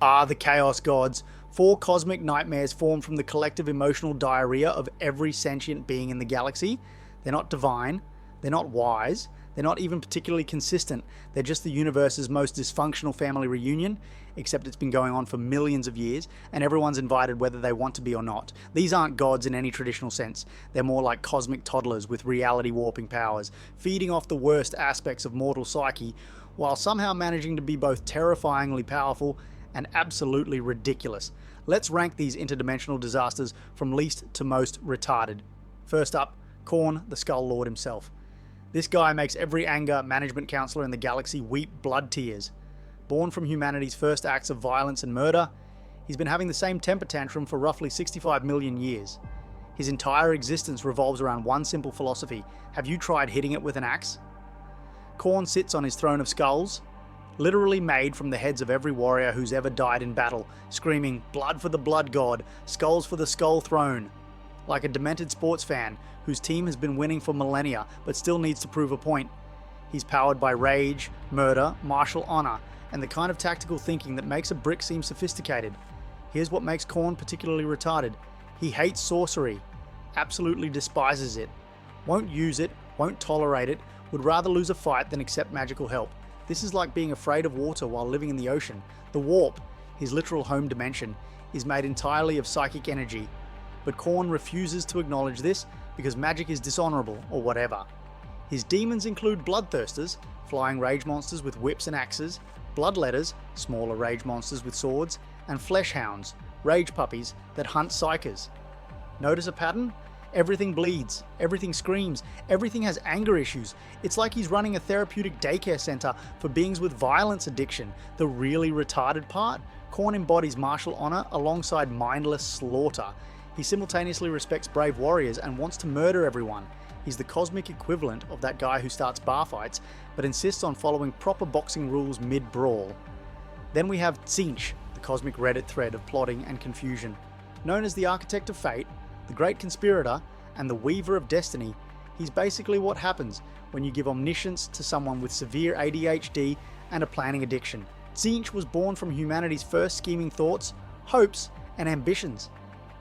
are the Chaos Gods, four cosmic nightmares formed from the collective emotional diarrhea of every sentient being in the galaxy. They're not divine, they're not wise, they're not even particularly consistent, they're just the universe's most dysfunctional family reunion, except it's been going on for millions of years, and everyone's invited whether they want to be or not. These aren't gods in any traditional sense, they're more like cosmic toddlers with reality warping powers, feeding off the worst aspects of mortal psyche, while somehow managing to be both terrifyingly powerful and absolutely ridiculous. Let's rank these interdimensional disasters from least to most retarded. First up, Khorne, the Skull Lord himself. This guy makes every anger management counselor in the galaxy weep blood tears. Born from humanity's first acts of violence and murder, he's been having the same temper tantrum for roughly 65 million years. His entire existence revolves around one simple philosophy: have you tried hitting it with an axe? Khorne sits on his throne of skulls, literally made from the heads of every warrior who's ever died in battle, screaming, "Blood for the Blood God, skulls for the Skull Throne." Like a demented sports fan whose team has been winning for millennia but still needs to prove a point. He's powered by rage, murder, martial honor, and the kind of tactical thinking that makes a brick seem sophisticated. Here's what makes Khorne particularly retarded. He hates sorcery, absolutely despises it, won't use it, won't tolerate it, would rather lose a fight than accept magical help. This is like being afraid of water while living in the ocean. The warp, his literal home dimension, is made entirely of psychic energy. But Khorne refuses to acknowledge this because magic is dishonorable or whatever. His demons include bloodthirsters, flying rage monsters with whips and axes, bloodletters, smaller rage monsters with swords, and fleshhounds, rage puppies that hunt psykers. Notice a pattern? Everything bleeds, everything screams, everything has anger issues. It's like he's running a therapeutic daycare center for beings with violence addiction. The really retarded part? Khorne embodies martial honor alongside mindless slaughter. He simultaneously respects brave warriors and wants to murder everyone. He's the cosmic equivalent of that guy who starts bar fights, but insists on following proper boxing rules mid-brawl. Then we have Tzeentch, the cosmic Reddit thread of plotting and confusion. Known as the Architect of Fate, the Great Conspirator, and the Weaver of Destiny, he's basically what happens when you give omniscience to someone with severe ADHD and a planning addiction. Tzeentch was born from humanity's first scheming thoughts, hopes, and ambitions.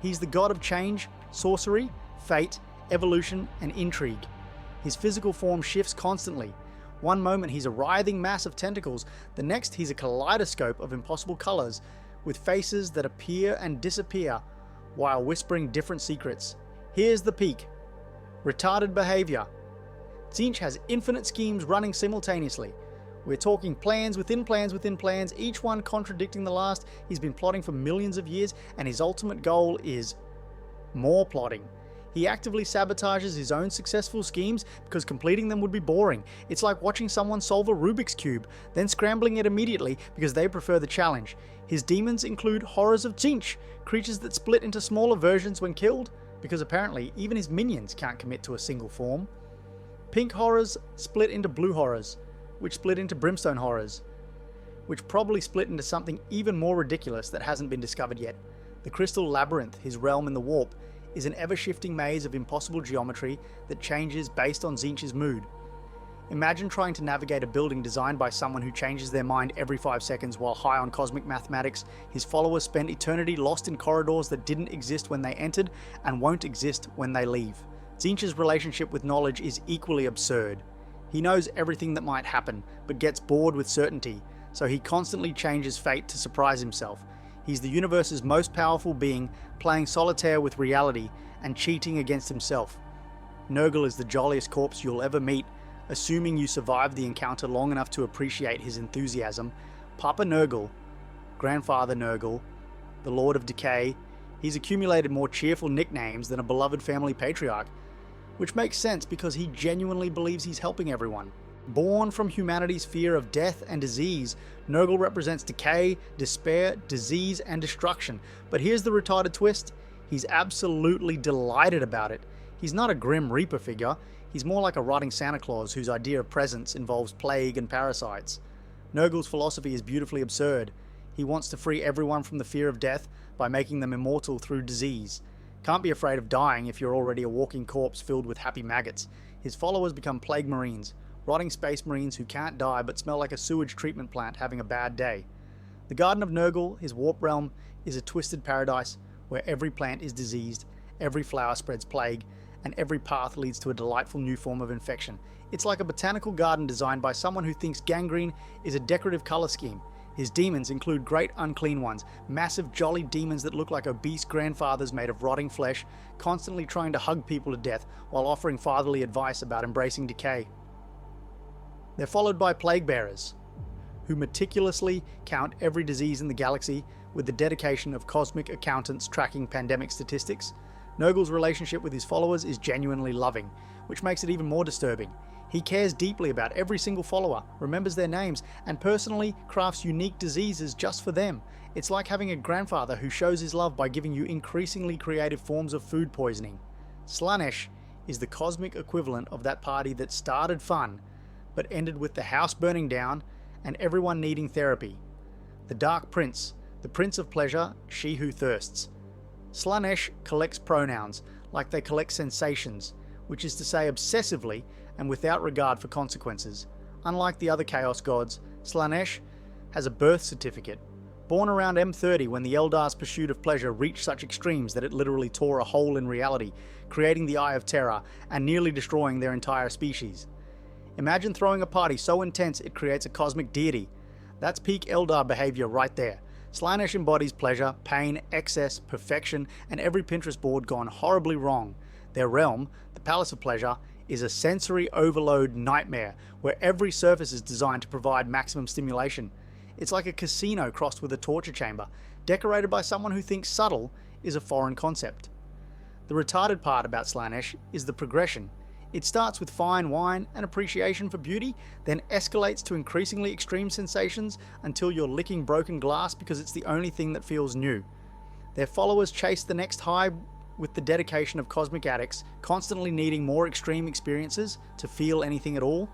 He's the god of change, sorcery, fate, evolution, and intrigue. His physical form shifts constantly. One moment he's a writhing mass of tentacles, the next he's a kaleidoscope of impossible colors, with faces that appear and disappear while whispering different secrets. Here's the peak. Retarded behavior. Tzeentch has infinite schemes running simultaneously. We're talking plans within plans within plans, each one contradicting the last. He's been plotting for millions of years, and his ultimate goal is more plotting. He actively sabotages his own successful schemes because completing them would be boring. It's like watching someone solve a Rubik's Cube, then scrambling it immediately because they prefer the challenge. His demons include horrors of Tzeentch, creatures that split into smaller versions when killed, because apparently even his minions can't commit to a single form. Pink horrors split into blue horrors, which split into brimstone horrors, which probably split into something even more ridiculous that hasn't been discovered yet. The Crystal Labyrinth, his realm in the warp, is an ever-shifting maze of impossible geometry that changes based on Tzeentch's mood. Imagine trying to navigate a building designed by someone who changes their mind every 5 seconds while high on cosmic mathematics. His followers spend eternity lost in corridors that didn't exist when they entered and won't exist when they leave. Tzeentch's relationship with knowledge is equally absurd. He knows everything that might happen, but gets bored with certainty, so he constantly changes fate to surprise himself. He's the universe's most powerful being, playing solitaire with reality and cheating against himself. Nurgle is the jolliest corpse you'll ever meet, assuming you survived the encounter long enough to appreciate his enthusiasm. Papa Nurgle, Grandfather Nurgle, the Lord of Decay, he's accumulated more cheerful nicknames than a beloved family patriarch, which makes sense because he genuinely believes he's helping everyone. Born from humanity's fear of death and disease, Nurgle represents decay, despair, disease, and destruction. But here's the retarded twist: he's absolutely delighted about it. He's not a grim Reaper figure, he's more like a rotting Santa Claus whose idea of presence involves plague and parasites. Nurgle's philosophy is beautifully absurd. He wants to free everyone from the fear of death by making them immortal through disease. Can't be afraid of dying if you're already a walking corpse filled with happy maggots. His followers become plague marines, rotting space marines who can't die but smell like a sewage treatment plant having a bad day. The Garden of Nurgle, his warp realm, is a twisted paradise where every plant is diseased, every flower spreads plague, and every path leads to a delightful new form of infection. It's like a botanical garden designed by someone who thinks gangrene is a decorative colour scheme. His demons include great unclean ones, massive jolly demons that look like obese grandfathers made of rotting flesh, constantly trying to hug people to death while offering fatherly advice about embracing decay. They're followed by plague bearers, who meticulously count every disease in the galaxy with the dedication of cosmic accountants tracking pandemic statistics. Nurgle's relationship with his followers is genuinely loving, which makes it even more disturbing. He cares deeply about every single follower, remembers their names, and personally crafts unique diseases just for them. It's like having a grandfather who shows his love by giving you increasingly creative forms of food poisoning. Slaanesh is the cosmic equivalent of that party that started fun, but ended with the house burning down and everyone needing therapy. The Dark Prince, the Prince of Pleasure, she who thirsts. Slaanesh collects pronouns like they collect sensations, which is to say obsessively and without regard for consequences. Unlike the other Chaos gods, Slaanesh has a birth certificate. Born around M30 when the Eldar's pursuit of pleasure reached such extremes that it literally tore a hole in reality, creating the Eye of Terror and nearly destroying their entire species. Imagine throwing a party so intense it creates a cosmic deity. That's peak Eldar behavior right there. Slaanesh embodies pleasure, pain, excess, perfection, and every Pinterest board gone horribly wrong. Their realm, the Palace of Pleasure, is a sensory overload nightmare where every surface is designed to provide maximum stimulation. It's like a casino crossed with a torture chamber, decorated by someone who thinks subtle is a foreign concept. The retarded part about Slaanesh is the progression. It starts with fine wine and appreciation for beauty, then escalates to increasingly extreme sensations until you're licking broken glass because it's the only thing that feels new. Their followers chase the next high with the dedication of cosmic addicts, constantly needing more extreme experiences to feel anything at all.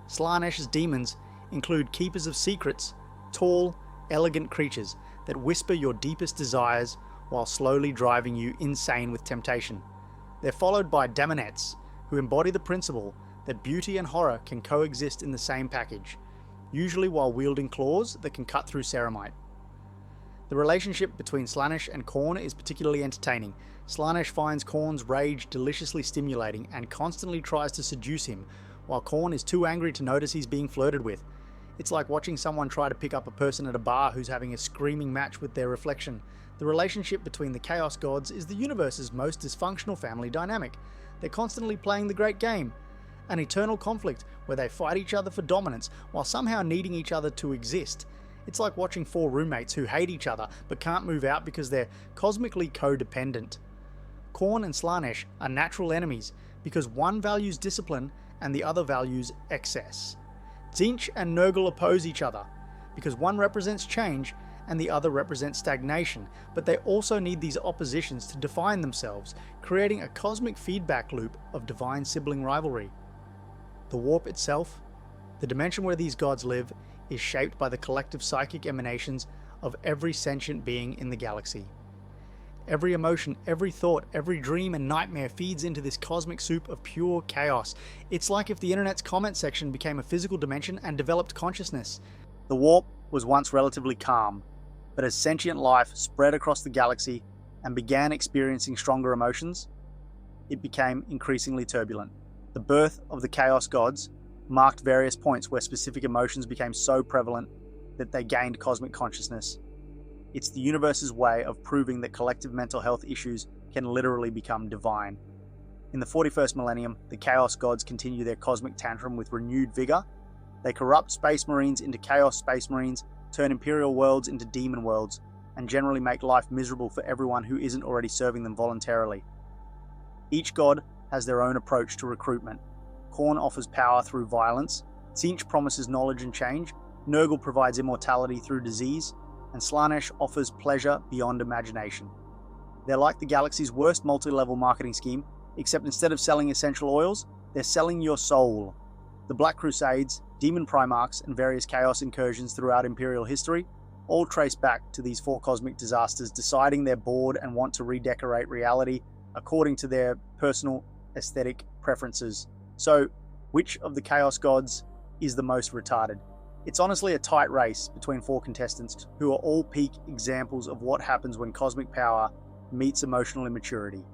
Slaanesh's demons include keepers of secrets, tall, elegant creatures that whisper your deepest desires while slowly driving you insane with temptation. They're followed by daemonettes, who embody the principle that beauty and horror can coexist in the same package, usually while wielding claws that can cut through ceramite. The relationship between Slaanesh and Khorne is particularly entertaining. Slaanesh finds Khorne's rage deliciously stimulating and constantly tries to seduce him, while Khorne is too angry to notice he's being flirted with. It's like watching someone try to pick up a person at a bar who's having a screaming match with their reflection. The relationship between the Chaos Gods is the universe's most dysfunctional family dynamic. They're constantly playing the great game, an eternal conflict where they fight each other for dominance while somehow needing each other to exist. It's like watching four roommates who hate each other but can't move out because they're cosmically codependent. Khorne and Slaanesh are natural enemies because one values discipline and the other values excess. Tzeentch and Nurgle oppose each other because one represents change and the other represents stagnation, but they also need these oppositions to define themselves, creating a cosmic feedback loop of divine sibling rivalry. The warp itself, the dimension where these gods live, is shaped by the collective psychic emanations of every sentient being in the galaxy. Every emotion, every thought, every dream and nightmare feeds into this cosmic soup of pure chaos. It's like if the internet's comment section became a physical dimension and developed consciousness. The warp was once relatively calm, but as sentient life spread across the galaxy and began experiencing stronger emotions, it became increasingly turbulent. The birth of the Chaos Gods marked various points where specific emotions became so prevalent that they gained cosmic consciousness. It's the universe's way of proving that collective mental health issues can literally become divine. In the 41st millennium, the Chaos Gods continue their cosmic tantrum with renewed vigor. They corrupt Space Marines into Chaos Space Marines, turn Imperial worlds into demon worlds, and generally make life miserable for everyone who isn't already serving them voluntarily. Each god has their own approach to recruitment. Khorne offers power through violence, Tzeentch promises knowledge and change, Nurgle provides immortality through disease, and Slaanesh offers pleasure beyond imagination. They're like the galaxy's worst multi-level marketing scheme, except instead of selling essential oils, they're selling your soul. The Black Crusades, Demon Primarchs, and various chaos incursions throughout Imperial history all trace back to these four cosmic disasters deciding they're bored and want to redecorate reality according to their personal aesthetic preferences. So, which of the Chaos Gods is the most retarded? It's honestly a tight race between 4 contestants who are all peak examples of what happens when cosmic power meets emotional immaturity.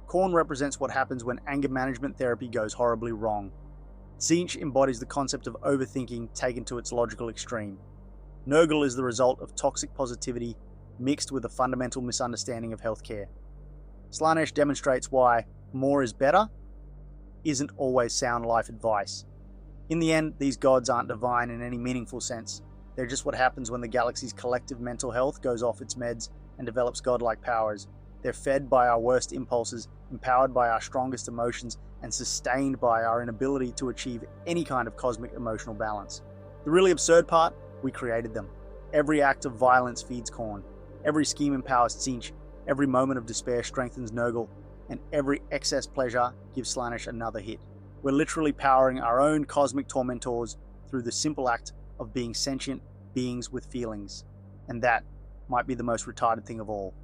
Khorne represents what happens when anger management therapy goes horribly wrong. Tzeentch embodies the concept of overthinking taken to its logical extreme. Nurgle is the result of toxic positivity mixed with a fundamental misunderstanding of healthcare. Slaanesh demonstrates why more is better isn't always sound life advice. In the end, these gods aren't divine in any meaningful sense. They're just what happens when the galaxy's collective mental health goes off its meds and develops godlike powers. They're fed by our worst impulses, empowered by our strongest emotions, and sustained by our inability to achieve any kind of cosmic emotional balance. The really absurd part? We created them. Every act of violence feeds Khorne. Every scheme empowers Tzeentch. Every moment of despair strengthens Nurgle. And every excess pleasure gives Slaanesh another hit. We're literally powering our own cosmic tormentors through the simple act of being sentient beings with feelings. And that might be the most retarded thing of all.